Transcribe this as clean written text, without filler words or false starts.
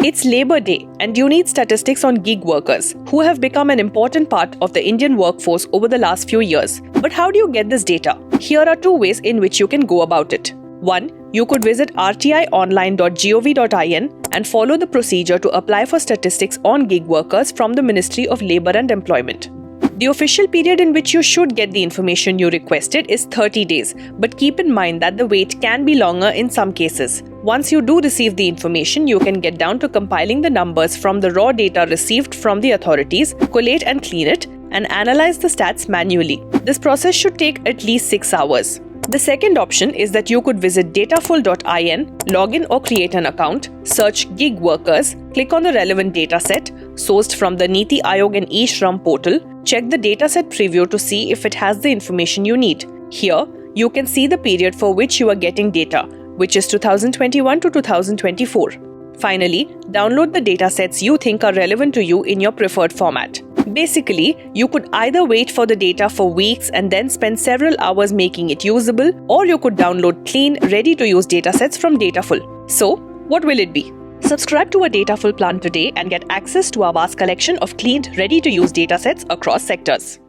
It's Labour Day, and you need statistics on gig workers, who have become an important part of the Indian workforce over the last few years. But how do you get this data? Here are two ways in which you can go about it. 1. You could visit rtionline.gov.in and follow the procedure to apply for statistics on gig workers from the Ministry of Labour and Employment. The official period in which you should get the information you requested is 30 days, but keep in mind that the wait can be longer in some cases. Once you do receive the information, you can get down to compiling the numbers from the raw data received from the authorities, collate and clean it, and analyze the stats manually. This process should take at least 6 hours. The second option is that you could visit dataful.in, log in or create an account, search gig workers, click on the relevant dataset, sourced from the Niti Aayog and eShram portal, check the dataset preview to see if it has the information you need. Here, you can see the period for which you are getting data, which is 2021 to 2024. Finally, download the datasets you think are relevant to you in your preferred format. Basically, you could either wait for the data for weeks and then spend several hours making it usable, or you could download clean, ready-to-use datasets from Dataful. So, what will it be? Subscribe to a Dataful plan today and get access to our vast collection of cleaned, ready-to-use datasets across sectors.